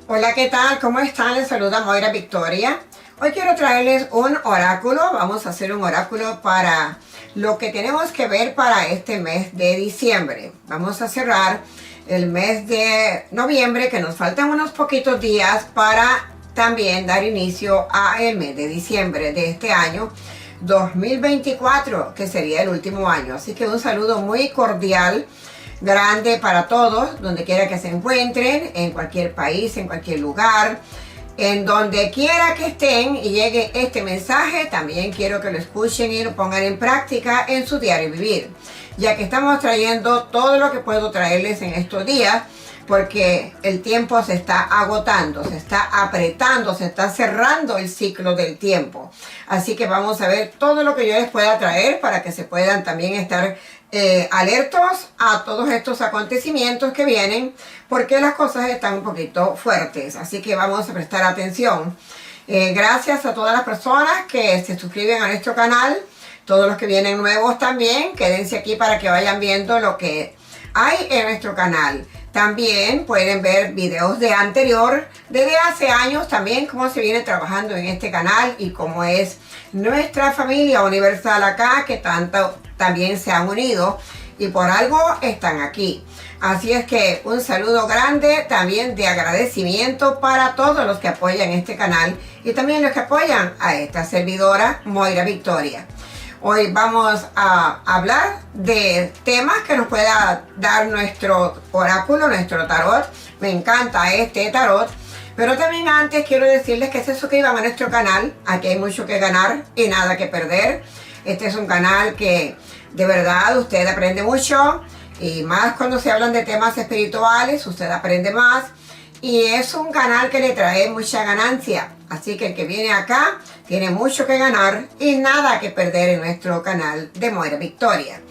Hola, ¿qué tal? ¿Cómo están? Les saluda Moira Victoria. Hoy quiero traerles un oráculo. Vamos a hacer un oráculo para lo que tenemos que ver para este mes de diciembre. Vamos a cerrar el mes de noviembre, que nos faltan unos poquitos días para también dar inicio al mes de diciembre de este año 2024, que sería el último año. Así que un saludo muy cordial, grande para todos, donde quiera que se encuentren, en cualquier país, en cualquier lugar, en donde quiera que estén y llegue este mensaje. También quiero que lo escuchen y lo pongan en práctica en su diario vivir, ya que estamos trayendo todo lo que puedo traerles en estos días, porque el tiempo se está agotando, se está apretando, se está cerrando el ciclo del tiempo. Así que vamos a ver todo lo que yo les pueda traer para que se puedan también estar alertos a todos estos acontecimientos que vienen, porque las cosas están un poquito fuertes. Así que vamos a prestar atención. Gracias a todas las personas que se suscriben a nuestro canal, todos los que vienen nuevos también, quédense aquí para que vayan viendo lo que hay en nuestro canal. También pueden ver videos de anterior, desde hace años también, cómo se viene trabajando en este canal y cómo es nuestra familia universal acá, que tanto también se han unido y por algo están aquí. Así es que un saludo grande también de agradecimiento para todos los que apoyan este canal y también los que apoyan a esta servidora Moira Victoria. Hoy vamos a hablar de temas que nos pueda dar nuestro oráculo, nuestro tarot. Me encanta este tarot. Pero también antes quiero decirles que se suscriban a nuestro canal. Aquí hay mucho que ganar y nada que perder. Este es un canal que de verdad usted aprende mucho. Y más cuando se hablan de temas espirituales, usted aprende más. Y es un canal que le trae mucha ganancia. Así que el que viene acá tiene mucho que ganar y nada que perder en nuestro canal de Moira Victoria.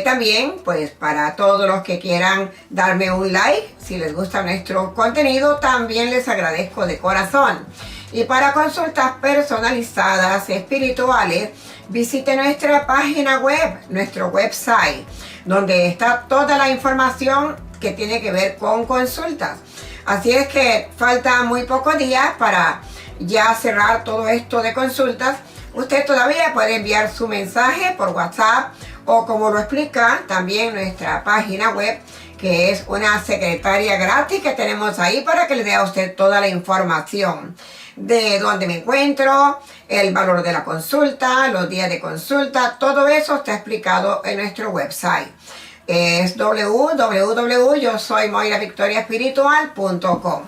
También, pues para todos los que quieran darme un like, si les gusta nuestro contenido, también les agradezco de corazón. Y para consultas personalizadas espirituales, visite nuestra página web, nuestro website, donde está toda la información que tiene que ver con consultas. Así es que falta muy pocos días para ya cerrar todo esto de consultas. Usted todavía puede enviar su mensaje por WhatsApp o, como lo explica también nuestra página web, que es una secretaria gratis que tenemos ahí para que le dé a usted toda la información de dónde me encuentro, el valor de la consulta, los días de consulta. Todo eso está explicado en nuestro website. Es www.yosoymoiravictoriaespiritual.com.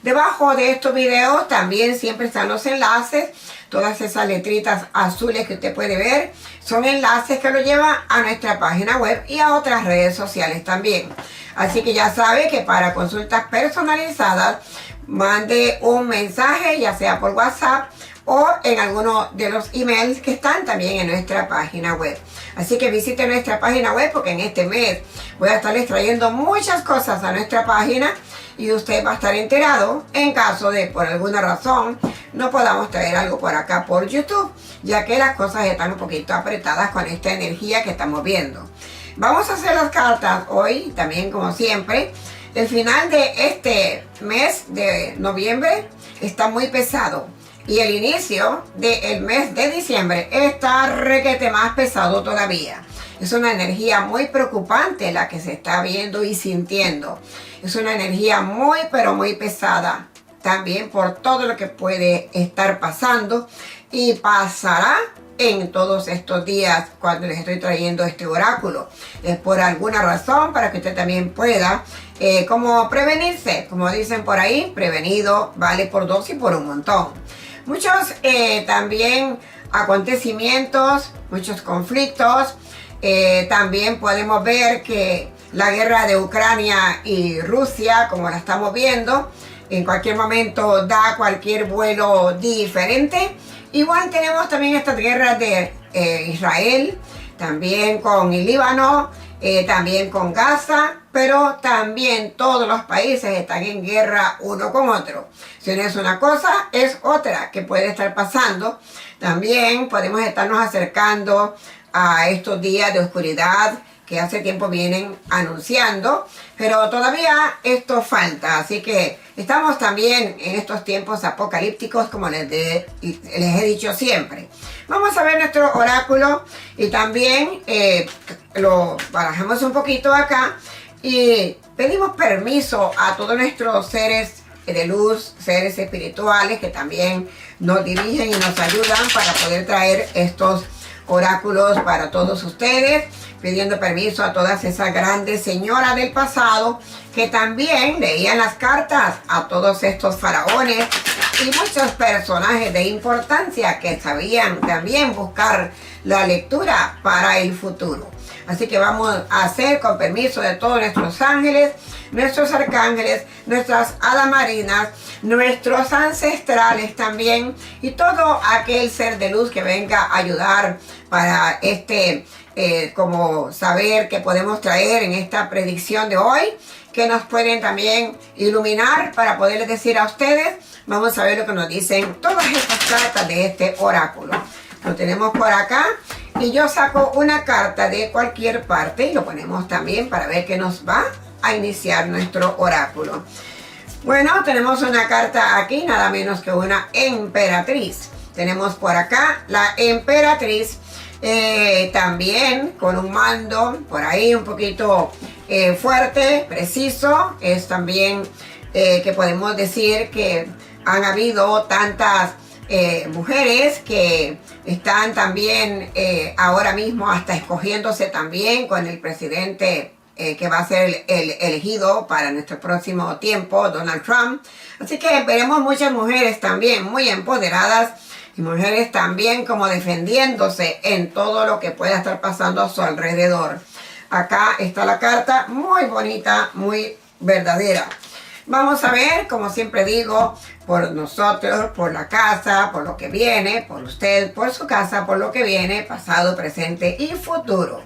Debajo de estos videos también siempre están los enlaces. Todas esas letritas azules que usted puede ver son enlaces que lo llevan a nuestra página web y a otras redes sociales también. Así que ya sabe que para consultas personalizadas, mande un mensaje, ya sea por WhatsApp o en alguno de los emails que están también en nuestra página web. Así que visite nuestra página web, porque en este mes voy a estarles trayendo muchas cosas a nuestra página y usted va a estar enterado en caso de por alguna razón no podamos traer algo por acá por YouTube, ya que las cosas están un poquito apretadas con esta energía que estamos viendo. Vamos a hacer las cartas hoy, también como siempre. El final de este mes de noviembre está muy pesado. Y el inicio del mes de diciembre está requete más pesado todavía. Es una energía muy preocupante la que se está viendo y sintiendo. Es una energía muy, pero muy pesada. También por todo lo que puede estar pasando y pasará en todos estos días cuando les estoy trayendo este oráculo. Es por alguna razón para que usted también pueda como prevenirse. Como dicen por ahí, prevenido vale por dos y por un montón. Muchos también acontecimientos, muchos conflictos. También podemos ver que la guerra de Ucrania y Rusia, como la estamos viendo, en cualquier momento da cualquier vuelo diferente. Igual tenemos también estas guerras de Israel, también con el Líbano, también con Gaza, pero también todos los países están en guerra uno con otro. Si no es una cosa, es otra que puede estar pasando. También podemos estarnos acercando a estos días de oscuridad que hace tiempo vienen anunciando, pero todavía esto falta, así que estamos también en estos tiempos apocalípticos, como les he dicho siempre. Vamos a ver nuestro oráculo y también lo barajamos un poquito acá y pedimos permiso a todos nuestros seres de luz, seres espirituales que también nos dirigen y nos ayudan para poder traer estos oráculos para todos ustedes, pidiendo permiso a todas esas grandes señoras del pasado que también leían las cartas a todos estos faraones y muchos personajes de importancia que sabían también buscar la lectura para el futuro. Así que vamos a hacer, con permiso de todos nuestros ángeles, nuestros arcángeles, nuestras hadas marinas, nuestros ancestrales también y todo aquel ser de luz que venga a ayudar para como saber que podemos traer en esta predicción de hoy, que nos pueden también iluminar para poderles decir a ustedes. Vamos a ver lo que nos dicen todas estas cartas de este oráculo. Lo tenemos por acá y yo saco una carta de cualquier parte y lo ponemos también para ver qué nos va a iniciar nuestro oráculo. Bueno, tenemos una carta aquí, nada menos que una emperatriz. Tenemos por acá la emperatriz, también con un mando por ahí un poquito fuerte, preciso. Es también que podemos decir que han habido tantas mujeres que están también ahora mismo hasta escogiéndose también con el presidente que va a ser el elegido para nuestro próximo tiempo, Donald Trump. Así que veremos muchas mujeres también muy empoderadas y mujeres también como defendiéndose en todo lo que pueda estar pasando a su alrededor. Acá está la carta, muy bonita, muy verdadera. Vamos a ver, como siempre digo, por nosotros, por la casa, por lo que viene, por usted, por su casa, por lo que viene, pasado, presente y futuro.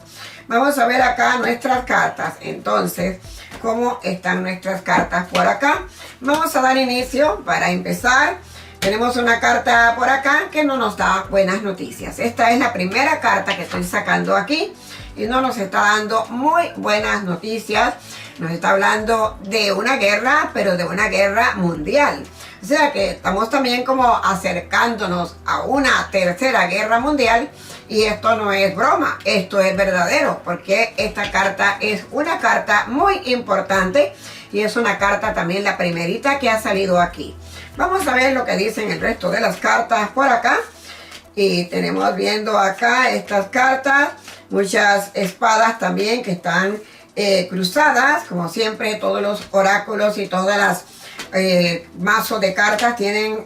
Vamos a ver acá nuestras cartas. Entonces, ¿cómo están nuestras cartas por acá? Vamos a dar inicio para empezar. Tenemos una carta por acá que no nos da buenas noticias. Esta es la primera carta que estoy sacando aquí y no nos está dando muy buenas noticias. Nos está hablando de una guerra, pero de una guerra mundial. O sea que estamos también como acercándonos a una tercera guerra mundial. Y esto no es broma, esto es verdadero, porque esta carta es una carta muy importante y es una carta también la primerita que ha salido aquí. Vamos a ver lo que dicen el resto de las cartas por acá. Y tenemos viendo acá estas cartas, muchas espadas también que están cruzadas. Como siempre, todos los oráculos y todas las mazos de cartas tienen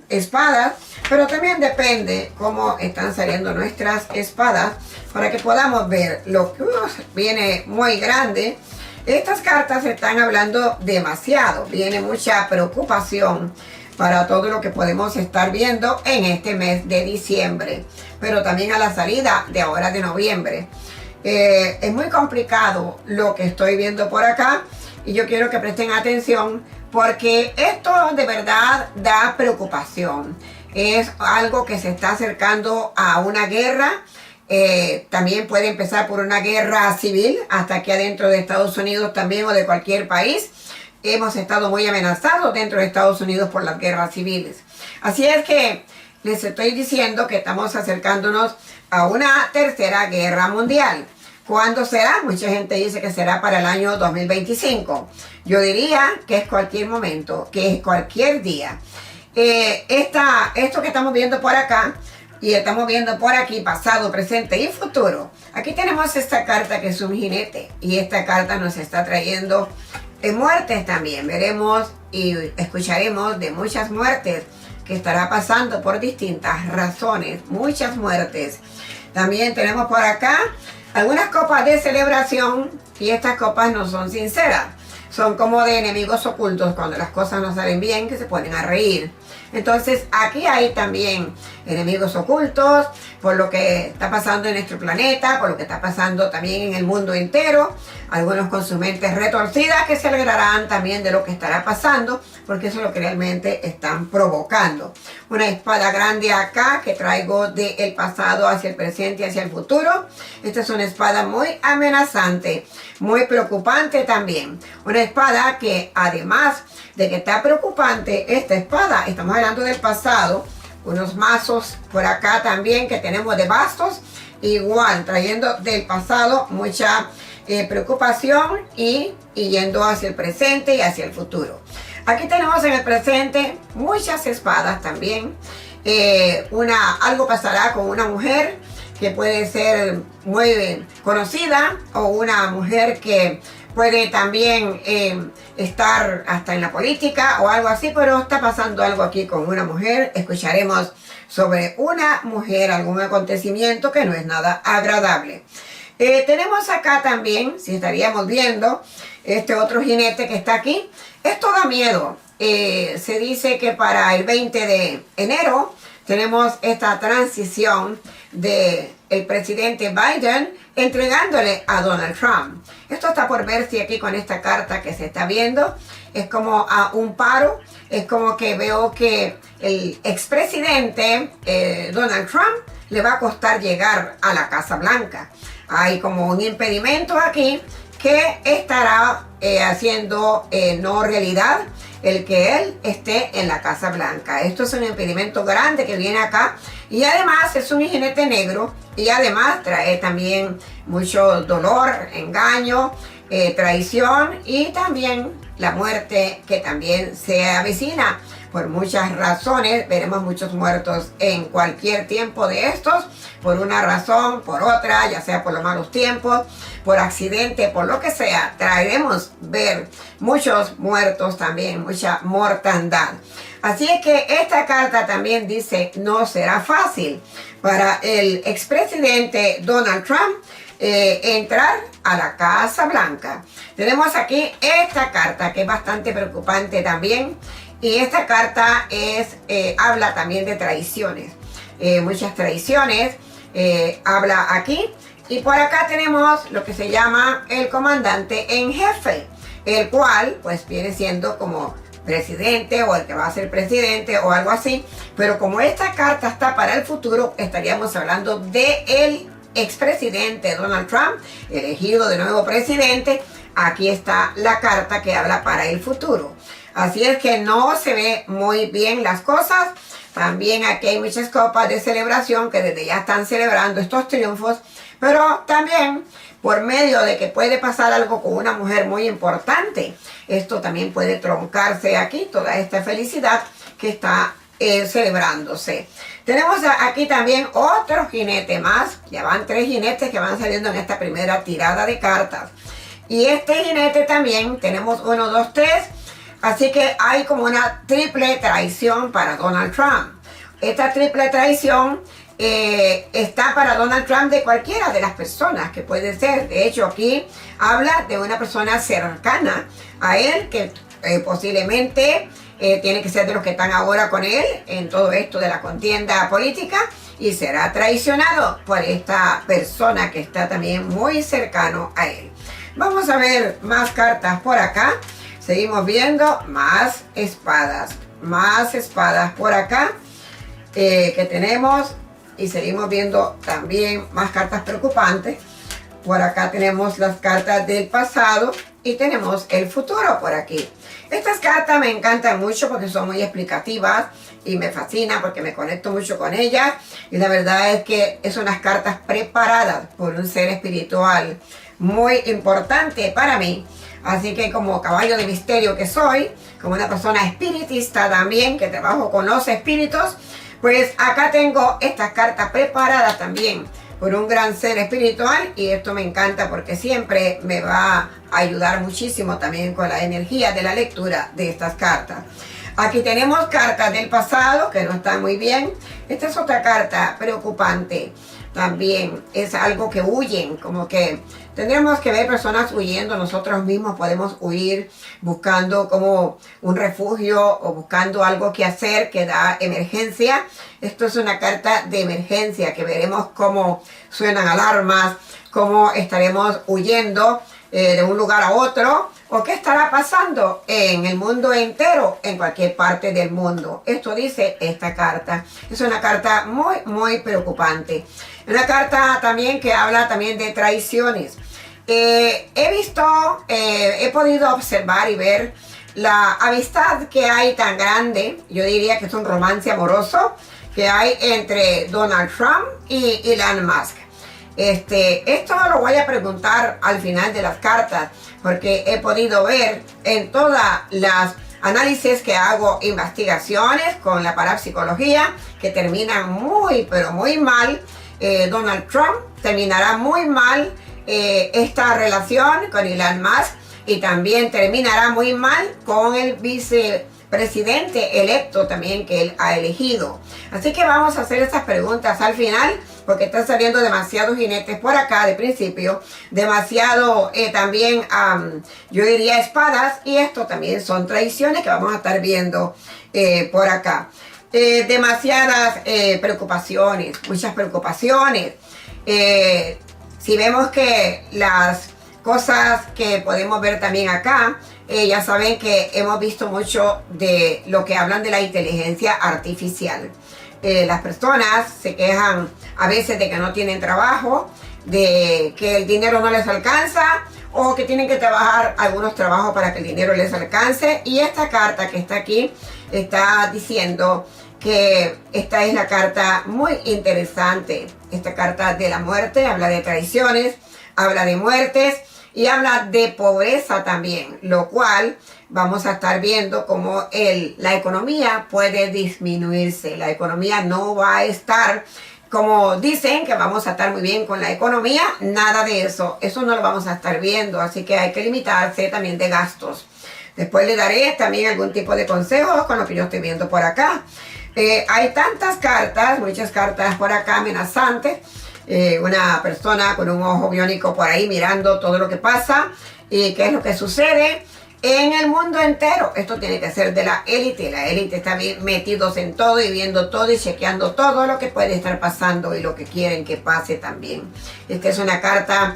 espadas, pero también depende cómo están saliendo nuestras espadas para que podamos ver lo que viene muy grande. Estas cartas están hablando demasiado, viene mucha preocupación para todo lo que podemos estar viendo en este mes de diciembre, pero también a la salida de ahora de noviembre. Es muy complicado lo que estoy viendo por acá y yo quiero que presten atención porque esto de verdad da preocupación. Es algo que se está acercando a una guerra. También puede empezar por una guerra civil hasta aquí adentro de Estados Unidos también o de cualquier país. Hemos estado muy amenazados dentro de Estados Unidos por las guerras civiles. Así es que les estoy diciendo que estamos acercándonos a una tercera guerra mundial. ¿Cuándo será? Mucha gente dice que será para el año 2025. Yo diría que es cualquier momento, que es cualquier día. Esto que estamos viendo por acá y estamos viendo por aquí, pasado, presente y futuro. Aquí tenemos esta carta que es un jinete y esta carta nos está trayendo muertes también. Veremos y escucharemos de muchas muertes que estará pasando por distintas razones, muchas muertes. También tenemos por acá algunas copas de celebración y estas copas no son sinceras. son como de enemigos ocultos cuando las cosas no salen bien, que se ponen a reír. Entonces aquí hay también enemigos ocultos por lo que está pasando en nuestro planeta, por lo que está pasando también en el mundo entero. Algunos con sus mentes retorcidas que se alegrarán también de lo que estará pasando, porque eso es lo que realmente están provocando. Una espada grande acá que traigo del pasado hacia el presente y hacia el futuro. Esta es una espada muy amenazante, muy preocupante también. Una espada que además de que está preocupante, esta espada, estamos hablando del pasado, unos mazos por acá también que tenemos de bastos, igual trayendo del pasado mucha preocupación y yendo hacia el presente y hacia el futuro. Aquí tenemos en el presente muchas espadas también. Algo pasará con una mujer que puede ser muy conocida, o una mujer que puede también estar hasta en la política o algo así, pero está pasando algo aquí con una mujer. Escucharemos sobre una mujer, algún acontecimiento que no es nada agradable. Tenemos acá también, si estaríamos viendo, este otro jinete que está aquí. Esto da miedo. Se dice que para el 20 de enero tenemos esta transición del presidente Biden entregándole a Donald Trump. Esto está por ver si aquí con esta carta que se está viendo es como a un paro. Es como que veo que el expresidente Donald Trump le va a costar llegar a la Casa Blanca. Hay como un impedimento aquí que estará haciendo no realidad el que él esté en la Casa Blanca. Esto es un impedimento grande que viene acá, y además es un jinete negro, y además trae también mucho dolor, engaño, traición, y también la muerte que también se avecina. Por muchas razones, veremos muchos muertos en cualquier tiempo de estos, por una razón, por otra, ya sea por los malos tiempos, por accidente, por lo que sea. Traeremos ver muchos muertos también, mucha mortandad. Así es que esta carta también dice, no será fácil para el expresidente Donald Trump entrar a la Casa Blanca. Tenemos aquí esta carta que es bastante preocupante también. Y esta carta habla también de traiciones, muchas traiciones, habla aquí. Y por acá tenemos lo que se llama el comandante en jefe, el cual pues viene siendo como presidente, o el que va a ser presidente o algo así. Pero como esta carta está para el futuro, estaríamos hablando de el expresidente Donald Trump, elegido de nuevo presidente. Aquí está la carta que habla para el futuro. Así es que no se ve muy bien las cosas. También aquí hay muchas copas de celebración que desde ya están celebrando estos triunfos. Pero también por medio de que puede pasar algo con una mujer muy importante, esto también puede truncarse aquí, toda esta felicidad que está celebrándose. Tenemos aquí también otro jinete más. Ya van 3 jinetes que van saliendo en esta primera tirada de cartas. Y este jinete también tenemos 1, 2, 3. Así que hay como una triple traición para Donald Trump. Esta triple traición está para Donald Trump de cualquiera de las personas que puede ser. De hecho, aquí habla de una persona cercana a él que posiblemente tiene que ser de los que están ahora con él en todo esto de la contienda política, y será traicionado por esta persona que está también muy cercano a él. Vamos a ver más cartas por acá. Seguimos viendo más espadas por acá que tenemos, y seguimos viendo también más cartas preocupantes. Por acá tenemos las cartas del pasado y tenemos el futuro por aquí. Estas cartas me encantan mucho porque son muy explicativas y me fascinan porque me conecto mucho con ellas, y la verdad es que son unas cartas preparadas por un ser espiritual muy importante para mí. Así que como caballo de misterio que soy, como una persona espiritista también, que trabajo con los espíritus, pues acá tengo estas cartas preparadas también por un gran ser espiritual, y esto me encanta porque siempre me va a ayudar muchísimo también con la energía de la lectura de estas cartas. Aquí tenemos cartas del pasado que no están muy bien. Esta es otra carta preocupante. También es algo que huyen, como que Tendremos que ver personas huyendo, nosotros mismos podemos huir buscando como un refugio o buscando algo que hacer que da emergencia. Esto es una carta de emergencia que veremos cómo suenan alarmas, cómo estaremos huyendo de un lugar a otro, o qué estará pasando en el mundo entero, en cualquier parte del mundo. Esto dice esta carta. Es una carta muy preocupante. Una carta también que habla también de traiciones. He podido observar y ver la amistad que hay tan grande, yo diría que es un romance amoroso, que hay entre Donald Trump y Elon Musk. Esto lo voy a preguntar al final de las cartas, porque he podido ver en todas las análisis que hago, investigaciones con la parapsicología, que terminan pero muy mal. Donald Trump terminará muy mal esta relación con Elon Musk, y también terminará muy mal con el vicepresidente electo también que él ha elegido. Así que vamos a hacer estas preguntas al final, porque están saliendo demasiados jinetes por acá de principio, demasiado también, yo diría espadas, y esto también son traiciones que vamos a estar viendo por acá. Demasiadas preocupaciones, muchas preocupaciones. Si vemos que las cosas que podemos ver también acá, ya saben que hemos visto mucho de lo que hablan de la inteligencia artificial. Las personas se quejan a veces de que no tienen trabajo, de que el dinero no les alcanza, o que tienen que trabajar algunos trabajos para que el dinero les alcance. Y esta carta que está aquí está diciendo que esta es la carta muy interesante. Esta carta de la muerte habla de traiciones, habla de muertes y habla de pobreza también, lo cual vamos a estar viendo cómo la economía puede disminuirse. La economía no va a estar como dicen que vamos a estar muy bien con la economía, nada de eso. Eso no lo vamos a estar viendo, así que hay que limitarse también de gastos. Después le daré también algún tipo de consejos con lo que yo estoy viendo por acá. Hay tantas cartas, muchas cartas por acá amenazantes. Una persona con un ojo biónico por ahí mirando todo lo que pasa y qué es lo que sucede en el mundo entero. Esto tiene que ser de la élite. La élite está bien metidos en todo y viendo todo y chequeando todo lo que puede estar pasando y lo que quieren que pase también. Esta es una carta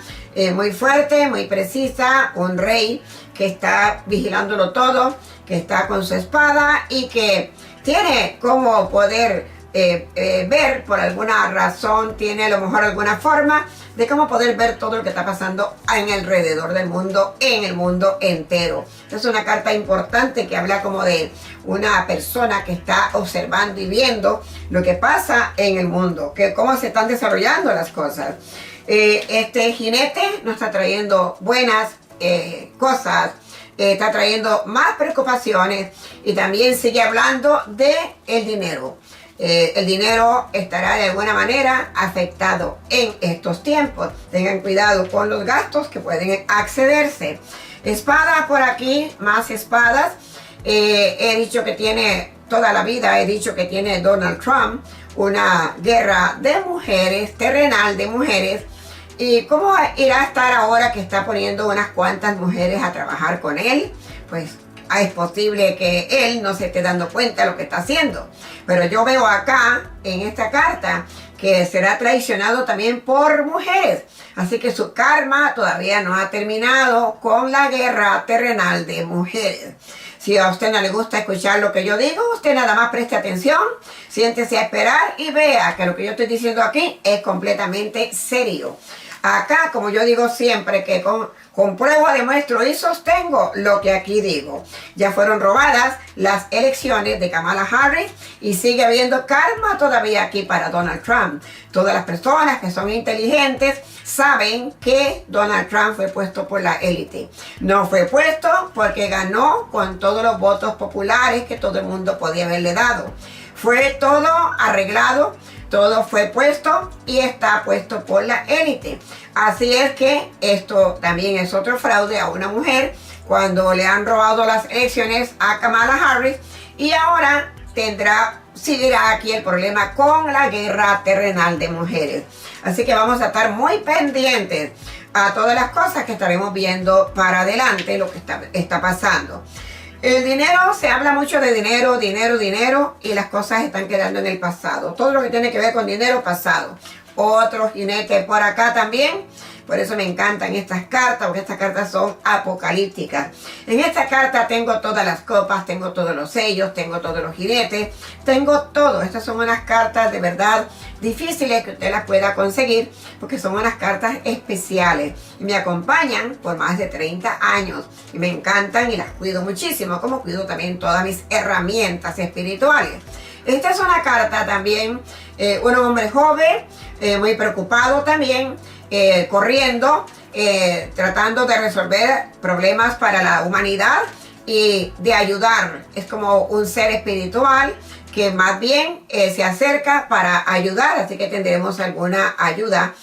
muy fuerte, muy precisa. Un rey que está vigilándolo todo, que está con su espada y que tiene como poder ver por alguna razón, tiene a lo mejor alguna forma de cómo poder ver todo lo que está pasando en alrededor del mundo, en el mundo entero. Es una carta importante que habla como de una persona que está observando y viendo lo que pasa en el mundo, que cómo se están desarrollando las cosas. Este jinete nos está trayendo buenas cosas, está trayendo más preocupaciones, y también sigue hablando de el dinero. El dinero estará de alguna manera afectado en estos tiempos. Tengan cuidado con los gastos que pueden accederse. Espada por aquí, más espadas. He dicho que tiene toda la vida, he dicho que tiene Donald Trump una guerra de mujeres, terrenal de mujeres. ¿Y cómo irá a estar ahora que está poniendo unas cuantas mujeres a trabajar con él? Pues es posible que él no se esté dando cuenta de lo que está haciendo. Pero yo veo acá, en esta carta, que será traicionado también por mujeres. Así que su karma todavía no ha terminado con la guerra terrenal de mujeres. Si a usted no le gusta escuchar lo que yo digo, usted nada más preste atención, siéntese a esperar y vea que lo que yo estoy diciendo aquí es completamente serio. Acá, como yo digo siempre, que compruebo, demuestro y sostengo lo que aquí digo. Ya fueron robadas las elecciones de Kamala Harris y sigue habiendo karma todavía aquí para Donald Trump. Todas las personas que son inteligentes saben que Donald Trump fue puesto por la élite. No fue puesto porque ganó con todos los votos populares que todo el mundo podía haberle dado. Fue todo arreglado. Todo fue puesto y está puesto por la élite. Así es que esto también es otro fraude a una mujer cuando le han robado las elecciones a Kamala Harris, y ahora seguirá aquí el problema con la guerra terrenal de mujeres. Así que vamos a estar muy pendientes a todas las cosas que estaremos viendo para adelante, lo que está pasando. El dinero, se habla mucho de dinero, dinero, dinero, y las cosas están quedando en el pasado. Todo lo que tiene que ver con dinero, pasado. Otro jinete por acá también. Por eso me encantan estas cartas, porque estas cartas son apocalípticas. En esta carta tengo todas las copas, tengo todos los sellos, tengo todos los jinetes, tengo todo. Estas son unas cartas de verdad difíciles que usted las pueda conseguir, porque son unas cartas especiales. Y me acompañan por más de 30 años. Y me encantan y las cuido muchísimo, como cuido también todas mis herramientas espirituales. Esta es una carta también, un hombre joven, muy preocupado también, corriendo, tratando de resolver problemas para la humanidad y de ayudar. Es como un ser espiritual que más bien se acerca para ayudar, así que tendremos alguna ayuda,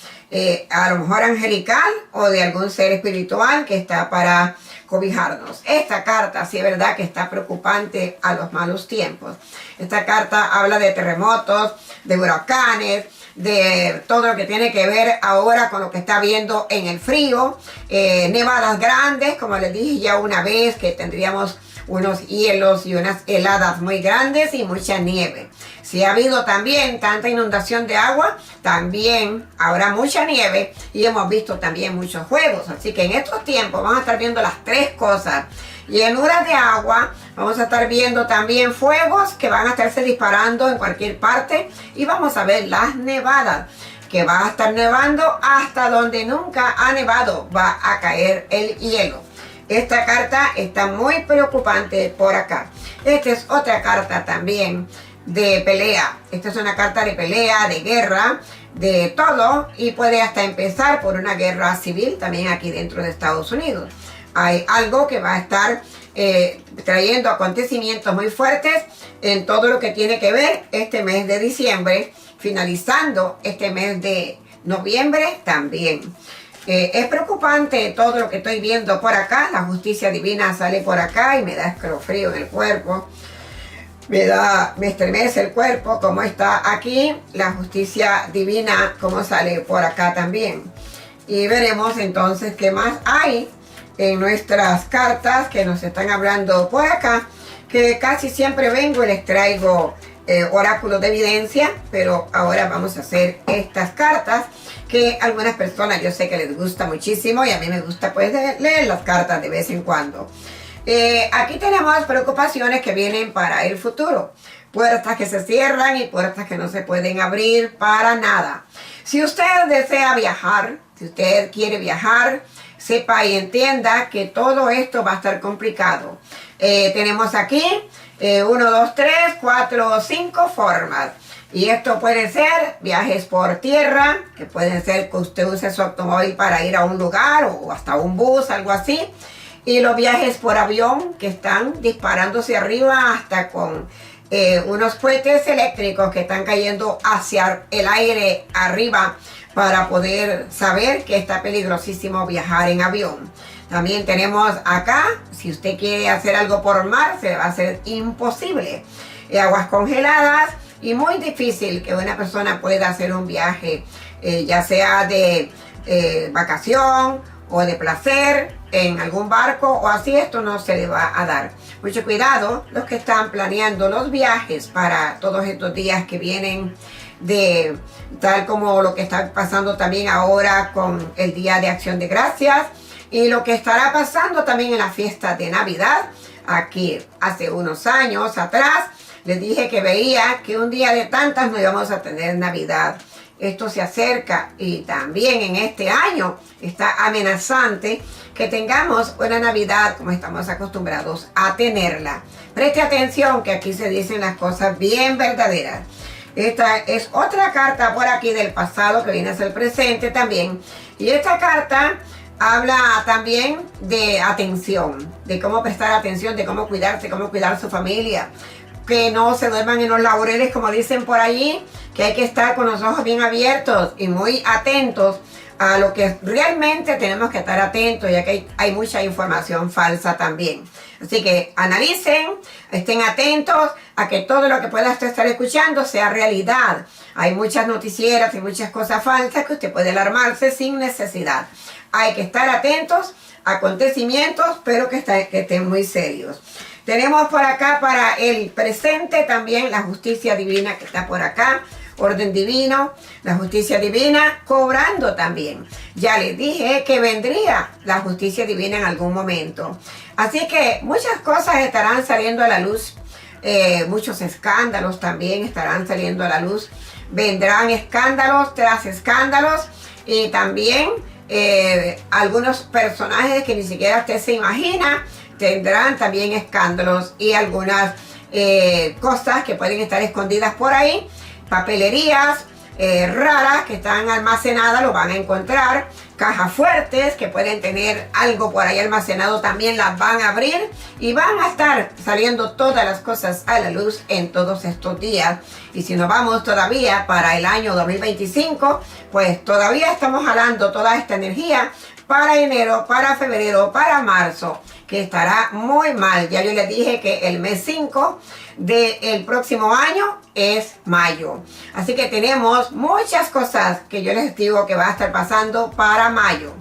a lo mejor angelical o de algún ser espiritual que está para cobijarnos. Esta carta sí es verdad que está preocupante a los malos tiempos. Esta carta habla de terremotos, de huracanes, de todo lo que tiene que ver ahora con lo que está habiendo en el frío, nevadas grandes, como les dije ya una vez, que tendríamos unos hielos y unas heladas muy grandes y mucha nieve. Si ha habido también tanta inundación de agua, también habrá mucha nieve y hemos visto también muchos fuegos. Así que en estos tiempos vamos a estar viendo las tres cosas. Llenuras de agua, vamos a estar viendo también fuegos que van a estarse disparando en cualquier parte y vamos a ver las nevadas, que va a estar nevando hasta donde nunca ha nevado, va a caer el hielo. Esta carta está muy preocupante por acá. Esta es otra carta también de pelea. Esta es una carta de pelea, de guerra, de todo, y puede hasta empezar por una guerra civil también aquí dentro de Estados Unidos. Hay algo que va a estar trayendo acontecimientos muy fuertes en todo lo que tiene que ver este mes de diciembre, finalizando este mes de noviembre también. Es preocupante todo lo que estoy viendo por acá. La justicia divina sale por acá y me da escalofrío en el cuerpo. Me estremece el cuerpo como está aquí. La justicia divina como sale por acá también. Y veremos entonces qué más hay en nuestras cartas que nos están hablando por acá. Que casi siempre vengo y les traigo oráculos de evidencia, pero ahora vamos a hacer estas cartas que a algunas personas yo sé que les gusta muchísimo y a mí me gusta pues leer las cartas de vez en cuando. Aquí tenemos preocupaciones que vienen para el futuro, puertas que se cierran y puertas que no se pueden abrir para nada. Si usted desea viajar, si usted quiere viajar, sepa y entienda que todo esto va a estar complicado. Tenemos aquí 1, 2, 3, 4, 5 formas. Y esto puede ser viajes por tierra, que pueden ser que usted use su automóvil para ir a un lugar o hasta un bus, algo así. Y los viajes por avión que están disparándose arriba hasta con unos cohetes eléctricos que están cayendo hacia el aire arriba para poder saber que está peligrosísimo viajar en avión. También tenemos acá, si usted quiere hacer algo por mar, se le va a hacer imposible. Aguas congeladas y muy difícil que una persona pueda hacer un viaje, ya sea de vacación o de placer en algún barco o así, esto no se le va a dar. Mucho cuidado los que están planeando los viajes para todos estos días que vienen, de tal como lo que está pasando también ahora con el Día de Acción de Gracias y lo que estará pasando también en la fiesta de Navidad. Aquí hace unos años atrás les dije que veía que un día de tantas no íbamos a tener Navidad. Esto se acerca y también en este año está amenazante que tengamos una Navidad como estamos acostumbrados a tenerla. Preste atención que aquí se dicen las cosas bien verdaderas. Esta es otra carta por aquí del pasado que viene a ser presente también. Y esta carta habla también de atención, de cómo prestar atención, de cómo cuidarse, cómo cuidar su familia. Que no se duerman en los laureles, como dicen por allí, que hay que estar con los ojos bien abiertos y muy atentos a lo que realmente tenemos que estar atentos, ya que hay mucha información falsa también. Así que analicen, estén atentos a que todo lo que pueda usted estar escuchando sea realidad. Hay muchas noticieras y muchas cosas falsas que usted puede alarmarse sin necesidad. hay que estar atentos a acontecimientos, pero que estén muy serios. Tenemos por acá para el presente también la justicia divina que está por acá. Orden divino, la justicia divina, cobrando también. Ya les dije que vendría la justicia divina en algún momento. Así que muchas cosas estarán saliendo a la luz. Muchos escándalos también estarán saliendo a la luz. Vendrán escándalos tras escándalos. Y también algunos personajes que ni siquiera usted se imagina tendrán también escándalos y algunas cosas que pueden estar escondidas por ahí. Papelerías raras que están almacenadas, lo van a encontrar. Cajas fuertes que pueden tener algo por ahí almacenado, también las van a abrir y van a estar saliendo todas las cosas a la luz en todos estos días. Y si nos vamos todavía para el año 2025, pues todavía estamos jalando toda esta energía para enero, para febrero, para marzo, que estará muy mal. Ya yo les dije que el mes 5 del próximo año es mayo. Así que tenemos muchas cosas que yo les digo que va a estar pasando para mayo.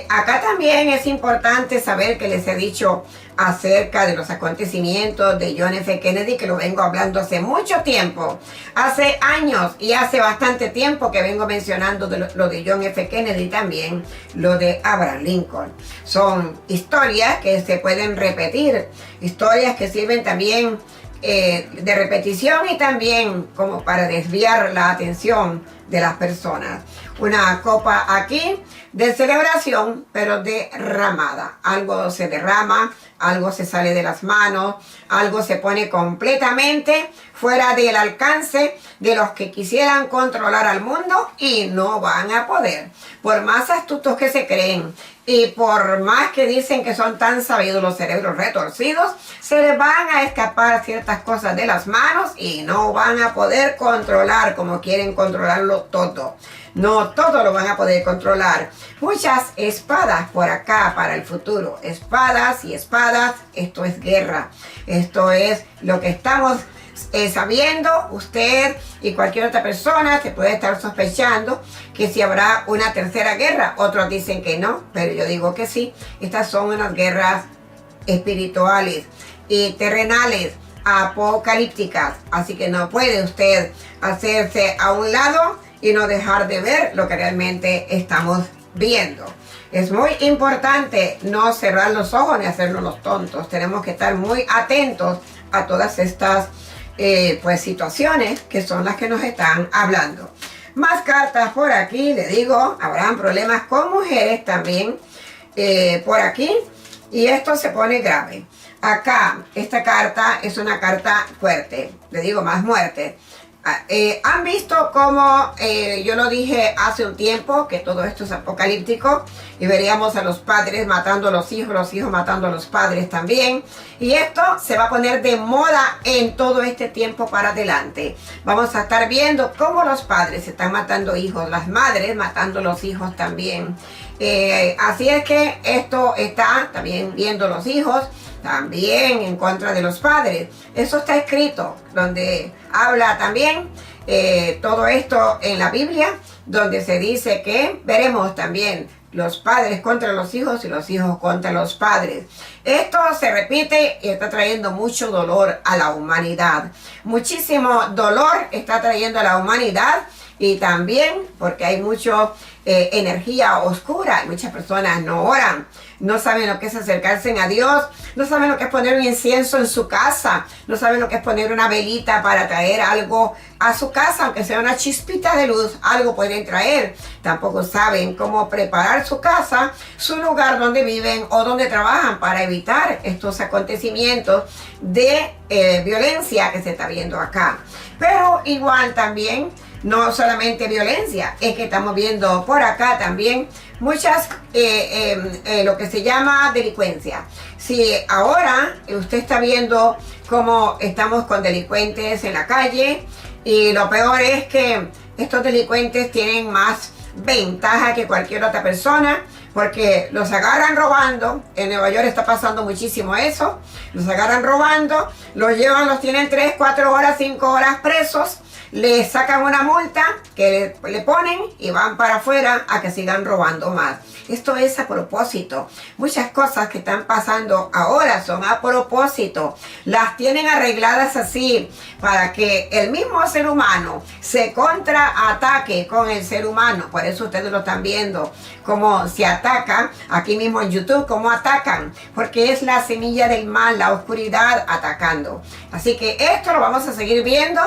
Acá también es importante saber que les he dicho acerca de los acontecimientos de John F. Kennedy, que lo vengo hablando hace mucho tiempo, hace años y hace bastante tiempo que vengo mencionando lo de John F. Kennedy, también lo de Abraham Lincoln. Son historias que se pueden repetir, historias que sirven también de repetición y también como para desviar la atención de las personas. Una copa aquí de celebración, pero derramada. Algo se derrama, algo se sale de las manos, algo se pone completamente fuera del alcance de los que quisieran controlar al mundo y no van a poder. Por más astutos que se creen y por más que dicen que son tan sabidos los cerebros retorcidos, se les van a escapar ciertas cosas de las manos y no van a poder controlar como quieren controlarlo todo. No todo lo van a poder controlar. Muchas espadas por acá para el futuro. Espadas y espadas. Esto es guerra. Esto es lo que estamos sabiendo. Usted y cualquier otra persona se puede estar sospechando que si habrá una tercera guerra. Otros dicen que no, pero yo digo que sí. Estas son unas guerras espirituales y terrenales, apocalípticas. Así que no puede usted hacerse a un lado y no dejar de ver lo que realmente estamos viendo. Es muy importante no cerrar los ojos ni hacernos los tontos. Tenemos que estar muy atentos a todas estas pues situaciones que son las que nos están hablando. Más cartas por aquí, le digo, habrán problemas con mujeres también por aquí y esto se pone grave. Acá, esta carta es una carta fuerte, le digo más muerte. Han visto cómo yo lo dije hace un tiempo que todo esto es apocalíptico y veríamos a los padres matando a los hijos matando a los padres también, y esto se va a poner de moda en todo este tiempo para adelante. Vamos a estar viendo cómo los padres están matando hijos, las madres matando a los hijos también. Así es que esto está también viendo los hijos también en contra de los padres. Eso está escrito, donde habla también todo esto en la Biblia, donde se dice que veremos también los padres contra los hijos y los hijos contra los padres. Esto se repite y está trayendo mucho dolor a la humanidad. Muchísimo dolor está trayendo a la humanidad, y también porque hay mucha energía oscura. Muchas personas no oran, no saben lo que es acercarse a Dios, no saben lo que es poner un incienso en su casa, no saben lo que es poner una velita para traer algo a su casa, aunque sea una chispita de luz, algo pueden traer. Tampoco saben cómo preparar su casa, su lugar donde viven o donde trabajan para evitar estos acontecimientos de violencia que se está viendo acá. Pero igual también, no solamente violencia, es que estamos viendo por acá también muchas, lo que se llama delincuencia. Si ahora usted está viendo cómo estamos con delincuentes en la calle, y lo peor es que estos delincuentes tienen más ventaja que cualquier otra persona, porque los agarran robando. En Nueva York está pasando muchísimo eso. Los agarran robando, los llevan, los tienen 3, 4 horas, 5 horas presos. le sacan una multa que le ponen y van para afuera a que sigan robando más. Esto es a propósito. Muchas cosas que están pasando ahora son a propósito. Las tienen arregladas así para que el mismo ser humano se contraataque con el ser humano. Por eso ustedes lo están viendo, cómo se ataca aquí mismo en YouTube, cómo atacan, porque es la semilla del mal, la oscuridad atacando. Así que esto lo vamos a seguir viendo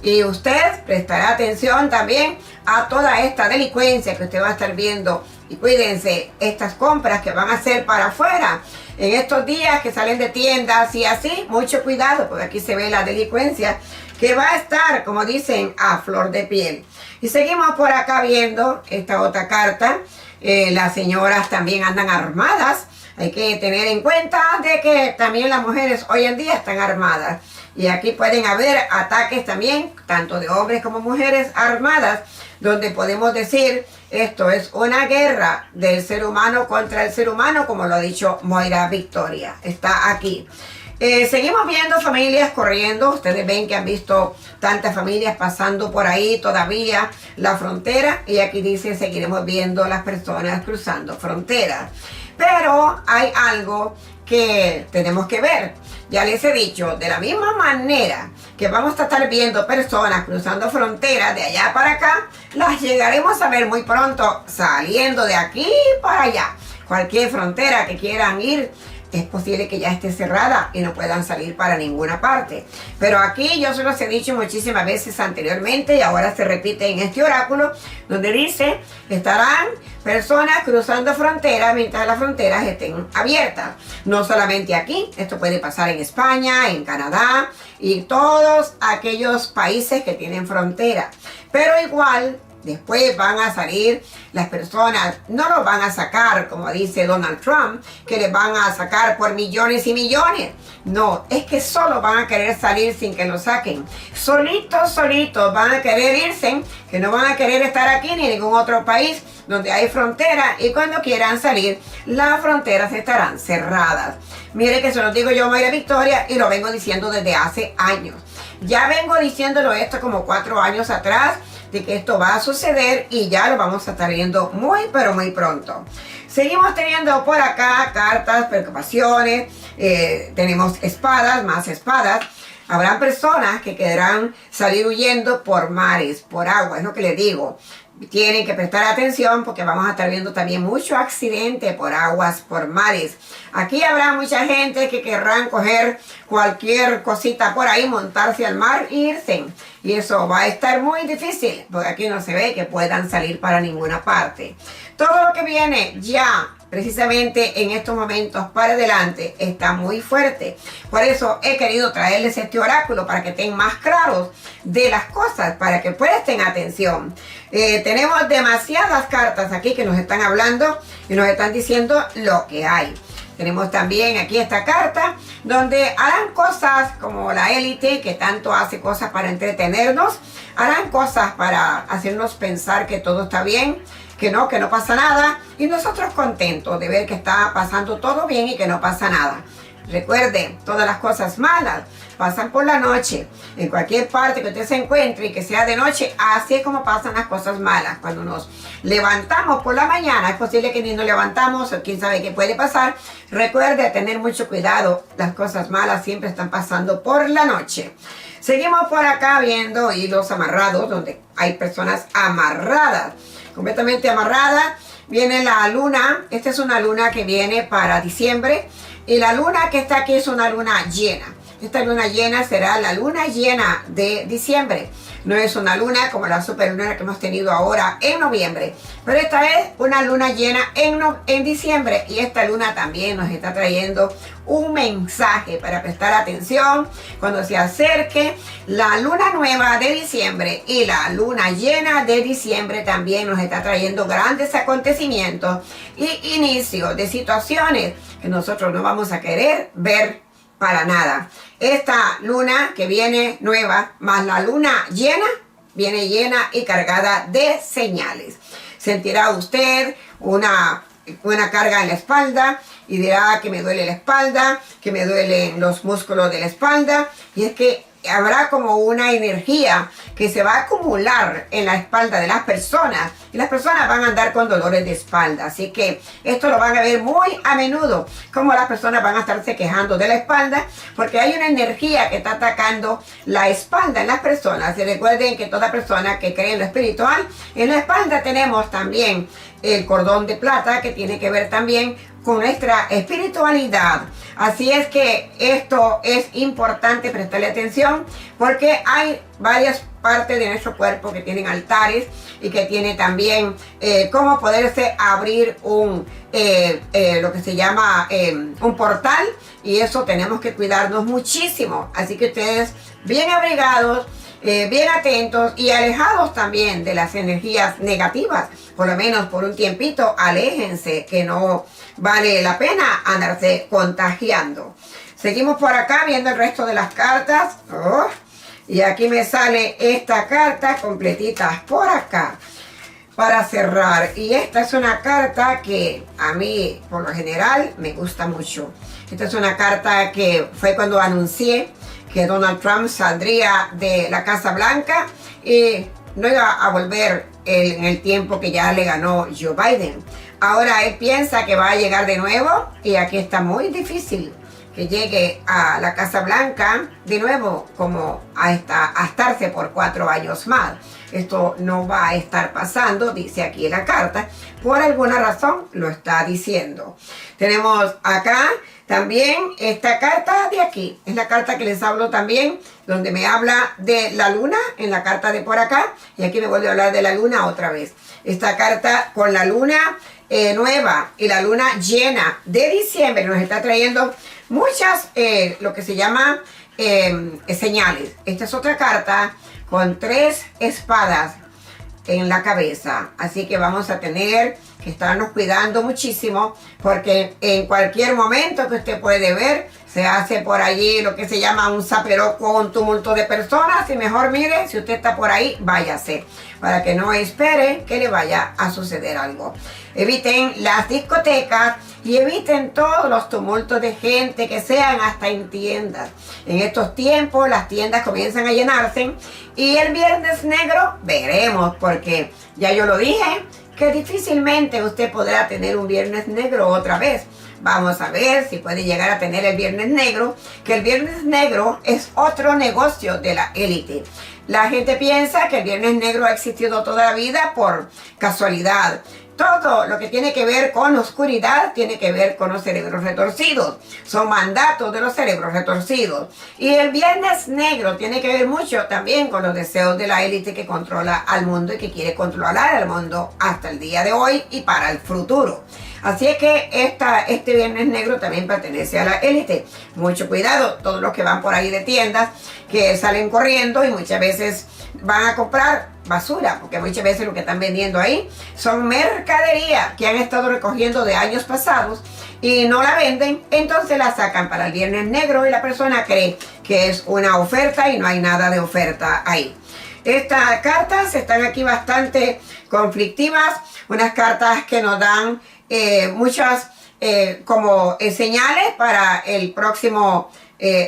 y usted prestará atención también a toda esta delincuencia que usted va a estar viendo. Y cuídense, estas compras que van a hacer para afuera en estos días que salen de tiendas y así, mucho cuidado, porque aquí se ve la delincuencia que va a estar, como dicen, a flor de piel. Y seguimos por acá viendo esta otra carta. Las señoras también andan armadas. Hay que tener en cuenta de que también las mujeres hoy en día están armadas. Y aquí pueden haber ataques también, tanto de hombres como mujeres armadas, donde podemos decir, esto es una guerra del ser humano contra el ser humano, como lo ha dicho Moira Victoria. Está aquí. Seguimos viendo familias corriendo. Ustedes ven que han visto tantas familias pasando por ahí todavía la frontera. Y aquí dice, seguiremos viendo las personas cruzando fronteras. Pero hay algo que tenemos que ver. Ya les he dicho, de la misma manera que vamos a estar viendo personas cruzando fronteras de allá para acá, las llegaremos a ver muy pronto saliendo de aquí para allá. Cualquier frontera que quieran ir, es posible que ya esté cerrada y no puedan salir para ninguna parte. Pero aquí yo se los he dicho muchísimas veces anteriormente y ahora se repite en este oráculo, donde dice, estarán personas cruzando fronteras mientras las fronteras estén abiertas. No solamente aquí, esto puede pasar en España, en Canadá y todos aquellos países que tienen frontera. Pero igual, después van a salir las personas, no los van a sacar, como dice Donald Trump, que les van a sacar por millones y millones. No, es que solo van a querer salir sin que lo saquen. Solitos van a querer irse, que no van a querer estar aquí ni en ningún otro país donde hay frontera, y cuando quieran salir, las fronteras estarán cerradas. Mire que se lo digo yo, Moira Victoria, y lo vengo diciendo desde hace años. Ya vengo diciéndolo esto como 4 años atrás, de que esto va a suceder y ya lo vamos a estar viendo muy pero muy pronto. Seguimos teniendo por acá cartas, preocupaciones, tenemos espadas, más espadas. Habrán personas que querrán salir huyendo por mares, por agua, es lo que les digo. Tienen que prestar atención porque vamos a estar viendo también mucho accidente por aguas, por mares. Aquí habrá mucha gente que querrán coger cualquier cosita por ahí, montarse al mar e irse. Y eso va a estar muy difícil porque aquí no se ve que puedan salir para ninguna parte. Todo lo que viene ya precisamente en estos momentos para adelante está muy fuerte. Por eso he querido traerles este oráculo para que estén más claros de las cosas, para que presten atención. Tenemos demasiadas cartas aquí que nos están hablando y nos están diciendo lo que hay. Tenemos también aquí esta carta donde harán cosas como la élite, que tanto hace cosas para entretenernos, harán cosas para hacernos pensar que todo está bien, que no pasa nada, y nosotros contentos de ver que está pasando todo bien y que no pasa nada. Recuerden, todas las cosas malas pasan por la noche. En cualquier parte que usted se encuentre y que sea de noche, así es como pasan las cosas malas. Cuando nos levantamos por la mañana, es posible que ni nos levantamos o quién sabe qué puede pasar. Recuerde tener mucho cuidado. Las cosas malas siempre están pasando por la noche. Seguimos por acá viendo hilos amarrados, donde hay personas amarradas, completamente amarradas. Viene la luna. Esta es una luna que viene para diciembre. Y la luna que está aquí es una luna llena. Esta luna llena será la luna llena de diciembre. No es una luna como la superluna que hemos tenido ahora en noviembre. Pero esta es una luna llena en diciembre. Y esta luna también nos está trayendo un mensaje para prestar atención cuando se acerque la luna nueva de diciembre. Y la luna llena de diciembre también nos está trayendo grandes acontecimientos y inicio de situaciones que nosotros no vamos a querer ver para nada. Esta luna que viene nueva, más la luna llena, viene llena y cargada de señales. Sentirá usted una carga en la espalda y dirá que me duele la espalda, que me duelen los músculos de la espalda. Y es que habrá como una energía que se va a acumular en la espalda de las personas y las personas van a andar con dolores de espalda. Así que esto lo van a ver muy a menudo, como las personas van a estarse quejando de la espalda porque hay una energía que está atacando la espalda en las personas. Y recuerden que toda persona que cree en lo espiritual, en la espalda tenemos también el cordón de plata que tiene que ver también con nuestra espiritualidad. Así es que esto es importante prestarle atención porque hay varias partes de nuestro cuerpo que tienen altares y que tiene también cómo poderse abrir lo que se llama un portal, y eso tenemos que cuidarnos muchísimo. Así que ustedes bien abrigados, bien atentos y alejados también de las energías negativas, por lo menos por un tiempito, aléjense, que no vale la pena andarse contagiando. Seguimos por acá viendo el resto de las cartas. Y aquí me sale esta carta completita por acá para cerrar. Y esta es una carta que a mí, por lo general, me gusta mucho. Esta es una carta que fue cuando anuncié que Donald Trump saldría de la Casa Blanca y no iba a volver en el tiempo que ya le ganó Joe Biden. Ahora él piensa que va a llegar de nuevo y aquí está muy difícil que llegue a la Casa Blanca de nuevo como a estarse por 4 años más. Esto no va a estar pasando, dice aquí en la carta. Por alguna razón lo está diciendo. Tenemos acá también esta carta de aquí. Es la carta que les hablo también, donde me habla de la luna en la carta de por acá. Y aquí me vuelve a hablar de la luna otra vez. Esta carta con la luna nueva y la luna llena de diciembre nos está trayendo muchas, lo que se llama señales. Esta es otra carta con 3 espadas en la cabeza. Así que vamos a tener que estarnos cuidando muchísimo porque en cualquier momento que usted puede ver, se hace por allí lo que se llama un zaperoco, un tumulto de personas. Y mejor mire, si usted está por ahí, váyase, para que no espere que le vaya a suceder algo. Eviten las discotecas y eviten todos los tumultos de gente que sean hasta en tiendas. En estos tiempos las tiendas comienzan a llenarse y el Viernes Negro veremos, porque ya yo lo dije, que difícilmente usted podrá tener un Viernes Negro otra vez. Vamos a ver si puede llegar a tener el Viernes Negro, que el Viernes Negro es otro negocio de la élite. La gente piensa que el Viernes Negro ha existido toda la vida por casualidad. Todo lo que tiene que ver con oscuridad tiene que ver con los cerebros retorcidos. Son mandatos de los cerebros retorcidos. Y el Viernes Negro tiene que ver mucho también con los deseos de la élite que controla al mundo y que quiere controlar al mundo hasta el día de hoy y para el futuro. Así es que este Viernes Negro también pertenece a la élite. Mucho cuidado, todos los que van por ahí de tiendas que salen corriendo y muchas veces van a comprar basura, porque muchas veces lo que están vendiendo ahí son mercadería que han estado recogiendo de años pasados y no la venden, entonces la sacan para el Viernes Negro y la persona cree que es una oferta y no hay nada de oferta ahí. Estas cartas están aquí bastante conflictivas, unas cartas que nos dan muchas como señales para el próximo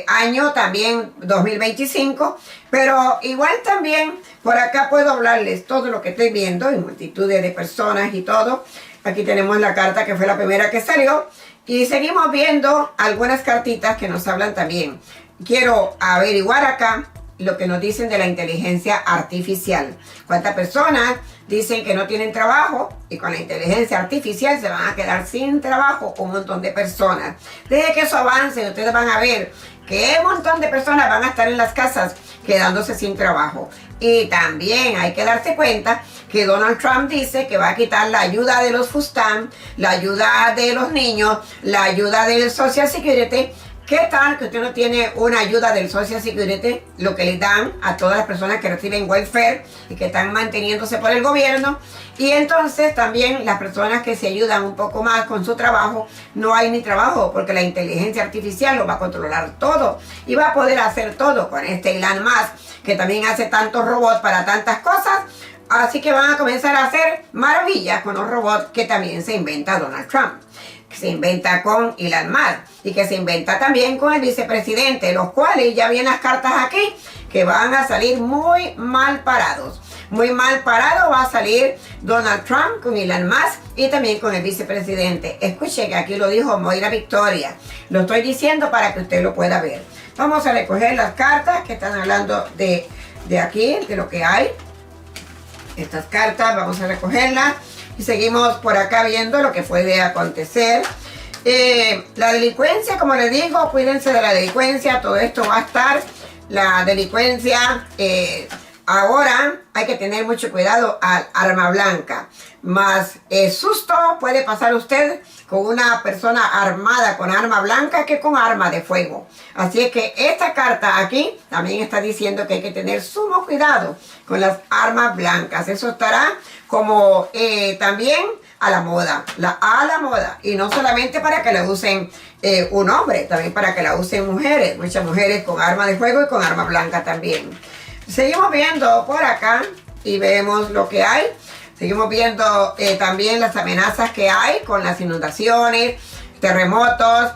año, también 2025, pero igual también por acá puedo hablarles todo lo que estoy viendo y multitudes de personas y todo. Aquí tenemos la carta que fue la primera que salió y seguimos viendo algunas cartitas que nos hablan también. Quiero averiguar acá lo que nos dicen de la inteligencia artificial. ¿Cuántas personas dicen que no tienen trabajo y con la inteligencia artificial se van a quedar sin trabajo? Un montón de personas. Desde que eso avance, ustedes van a ver que un montón de personas van a estar en las casas quedándose sin trabajo. Y también hay que darse cuenta que Donald Trump dice que va a quitar la ayuda de los FUSTAN, la ayuda de los niños, la ayuda del Social Security. ¿Qué tal que usted no tiene una ayuda del Social Security, lo que le dan a todas las personas que reciben welfare y que están manteniéndose por el gobierno? Y entonces también las personas que se ayudan un poco más con su trabajo, no hay ni trabajo porque la inteligencia artificial lo va a controlar todo y va a poder hacer todo con este Elon Musk, que también hace tantos robots para tantas cosas. Así que van a comenzar a hacer maravillas con los robots que también se inventa Donald Trump. que se inventa con Elon Musk y que se inventa también con el vicepresidente, los cuales ya vienen las cartas aquí que van a salir muy mal parados. Muy mal parado va a salir Donald Trump con Elon Musk y también con el vicepresidente. Escuche que aquí lo dijo Moira Victoria. Lo estoy diciendo para que usted lo pueda ver. Vamos a recoger las cartas que están hablando de aquí, de lo que hay. Estas cartas vamos a recogerlas y seguimos por acá viendo lo que puede acontecer. La delincuencia, como les digo, cuídense de la delincuencia. Todo esto va a estar. La delincuencia... ahora hay que tener mucho cuidado al arma blanca. Más susto puede pasar usted con una persona armada con arma blanca que con arma de fuego. Así es que esta carta aquí también está diciendo que hay que tener sumo cuidado con las armas blancas. Eso estará como también a la moda. A la moda. Y no solamente para que la usen un hombre, también para que la usen mujeres. Muchas mujeres con arma de fuego y con arma blanca también. Seguimos viendo por acá y vemos lo que hay. Seguimos viendo también las amenazas que hay con las inundaciones, terremotos,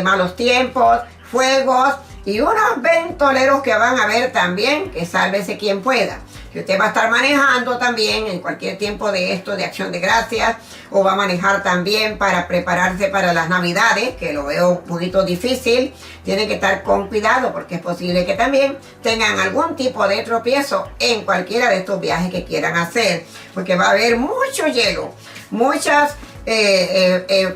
malos tiempos, fuegos y unos ventoleros que van a haber también, que sálvese quien pueda. Que usted va a estar manejando también en cualquier tiempo de esto de Acción de Gracias, o va a manejar también para prepararse para las Navidades, que lo veo un poquito difícil. Tienen que estar con cuidado porque es posible que también tengan algún tipo de tropiezo en cualquiera de estos viajes que quieran hacer, porque va a haber mucho hielo, muchas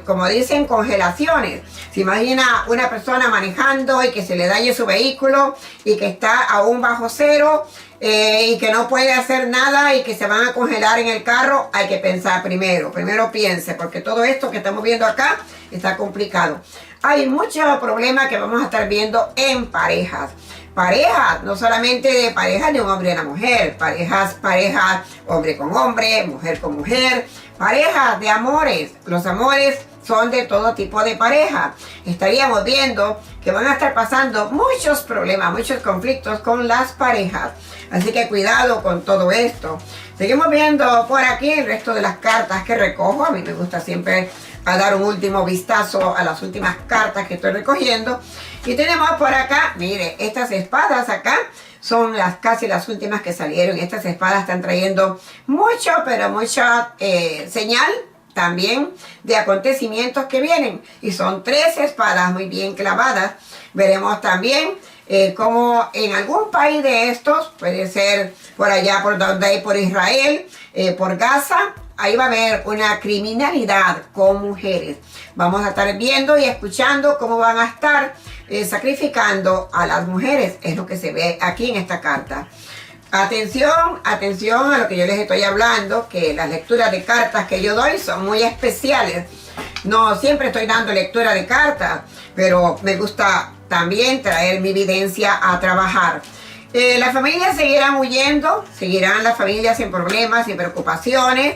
como dicen, congelaciones. Se imagina una persona manejando y que se le dañe su vehículo y que está aún bajo cero y que no puede hacer nada y que se van a congelar en el carro. Hay que pensar primero piense, porque todo esto que estamos viendo acá está complicado. Hay muchos problemas que vamos a estar viendo en parejas. Parejas, no solamente de parejas de un hombre y una mujer, parejas, hombre con hombre, mujer con mujer, parejas de amores. Los amores son de todo tipo de pareja. Estaríamos viendo que van a estar pasando muchos problemas, muchos conflictos con las parejas. Así que cuidado con todo esto. Seguimos viendo por aquí el resto de las cartas que recojo. A mí me gusta siempre dar un último vistazo a las últimas cartas que estoy recogiendo. Y tenemos por acá, mire, estas espadas acá son casi las últimas que salieron. Estas espadas están trayendo mucho, pero mucha señal también de acontecimientos que vienen. Y son 3 espadas muy bien clavadas. Veremos también como en algún país de estos, puede ser por allá por donde hay, por Israel, por Gaza, ahí va a haber una criminalidad con mujeres. Vamos a estar viendo y escuchando cómo van a estar sacrificando a las mujeres. Es lo que se ve aquí en esta carta. Atención, atención a lo que yo les estoy hablando, que las lecturas de cartas que yo doy son muy especiales. No siempre estoy dando lectura de cartas, pero me gusta también traer mi evidencia a trabajar. Las familias seguirán huyendo, seguirán las familias sin problemas, sin preocupaciones.